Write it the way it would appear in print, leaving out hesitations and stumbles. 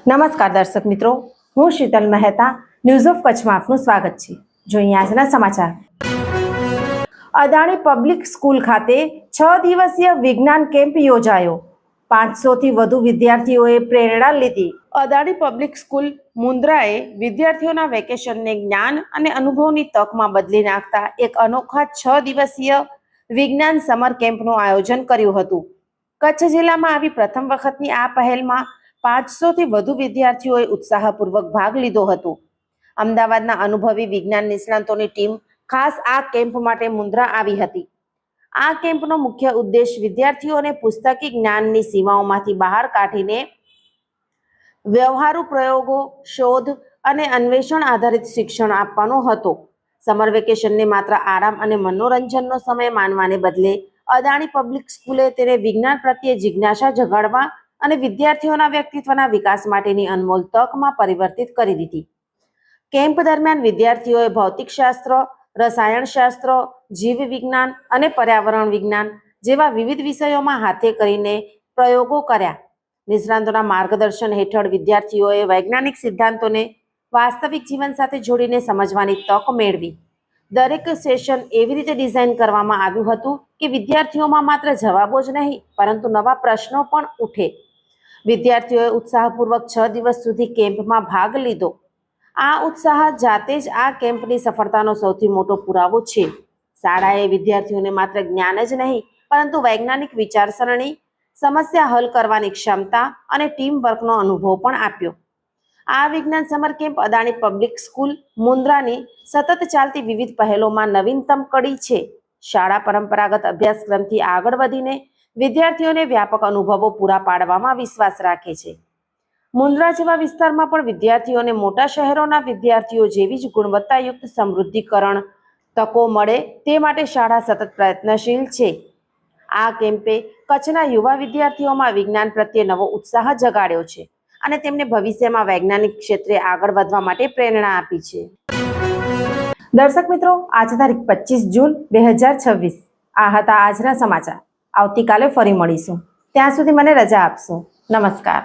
નમસ્કાર દર્શક મિત્રો, હું શીતલ મહેતા ન્યૂઝ ઓફ કચ્છમાં આપનું સ્વાગત છે। જોઈએ આજના સમાચાર। અદાણી પબ્લિક સ્કૂલ ખાતે 6 દિવસીય વિજ્ઞાન કેમ્પ યોજાયો। 500 થી વધુ વિદ્યાર્થીઓએ પ્રેરણા લીધી। અદાણી પબ્લિક સ્કૂલ મુન્દ્રાએ વિદ્યાર્થીઓના વેકેશનને જ્ઞાન અને અનુભવની તકમાં બદલી નાખતા એક અનોખા 6 દિવસીય વિજ્ઞાન સમર કેમ્પનું આયોજન કર્યું હતું। કચ્છ જિલ્લામાં આવી પ્રથમ વખતની આ પહેલમાં 500 થી વધુ વિદ્યાર્થીઓએ ઉત્સાહપૂર્વક ભાગ લીધો હતો। અમદાવાદના અનુભવી વિજ્ઞાન નિષ્ણાતોની ટીમ ખાસ આ કેમ્પ માટે મુન્દ્રા આવી હતી। આ કેમ્પનો મુખ્ય ઉદ્દેશ વિદ્યાર્થીઓને પુસ્તકી જ્ઞાનની સીમાઓમાંથી બહાર કાઢીને વ્યવહારુ પ્રયોગો, શોધ અને અન્વેષણ આધારિત શિક્ષણ આપવાનો હતો। સમર વેકેશનને માત્ર આરામ અને મનોરંજનનો સમય માનવાને બદલે અદાણી પબ્લિક સ્કૂલે તેને વિજ્ઞાન પ્રત્યે જિજ્ઞાસા જગાડવા અને વિદ્યાર્થીઓના વ્યક્તિત્વના વિકાસ માટેની અનમોલ તકમાં પરિવર્તિત કરી દીધી। કેમ્પ દરમિયાન વિદ્યાર્થીઓએ ભૌતિકશાસ્ત્ર, રસાયણશાસ્ત્ર, જીવ વિજ્ઞાન અને પર્યાવરણ વિજ્ઞાન જેવા વિવિધ વિષયોમાં હાથે કરીને પ્રયોગો કર્યા। નિષ્ણાતોના માર્ગદર્શન હેઠળ વિદ્યાર્થીઓએ વૈજ્ઞાનિક સિદ્ધાંતોને વાસ્તવિક જીવન સાથે જોડીને સમજવાની તક મેળવી। દરેક સેશન એવી રીતે ડિઝાઇન કરવામાં આવ્યું હતું કે વિદ્યાર્થીઓમાં માત્ર જવાબો જ નહીં પરંતુ નવા પ્રશ્નો પણ ઉઠે। વિદ્યાર્થીઓએ ઉત્સાહપૂર્વક 6 દિવસ સુધી કેમ્પમાં ભાગ લીધો। આ ઉત્સાહ જાતે જ આ કેમ્પની સફળતાનો સૌથી મોટો પુરાવો છે। શાળાએ વિદ્યાર્થીઓને માત્ર જ્ઞાન જ નહીં પરંતુ વૈજ્ઞાનિક વિચારસરણી, સમસ્યા હલ કરવાની ક્ષમતા અને ટીમ વર્કનો અનુભવ પણ આપ્યો। આ વિજ્ઞાન summer camp Adani public school મુન્દ્રાની સતત ચાલતી વિવિધ પહેલોમાં નવીનતમ કડી છે। શાળા પરંપરાગત અભ્યાસક્રમથી આગળ વધીને વિદ્યાર્થીઓને વ્યાપક અનુભવો પૂરા પાડવામાં વિશ્વાસ રાખે છે। મુન્દ્રા જેવા વિસ્તારમાં પણ વિદ્યાર્થીઓને મોટા શહેરોના વિદ્યાર્થીઓ જેવી જ ગુણવત્તાયુક્ત સમૃદ્ધિકરણ તકો મળે તે માટે શાળા સતત પ્રયત્નશીલ છે। આ કેમ્પે કચ્છના યુવા વિદ્યાર્થીઓમાં વિજ્ઞાન પ્રત્યે નવો ઉત્સાહ જગાડ્યો છે અને તેમને ભવિષ્યમાં વૈજ્ઞાનિક ક્ષેત્રે આગળ વધવા માટે પ્રેરણા આપી છે। દર્શક મિત્રો, આજે તારીખ 25 જૂન 2026 આ હતા આજના સમાચાર। આવતીકાલે ફરી મળીશું। ત્યાં સુધી મને રજા આપશો। નમસ્કાર।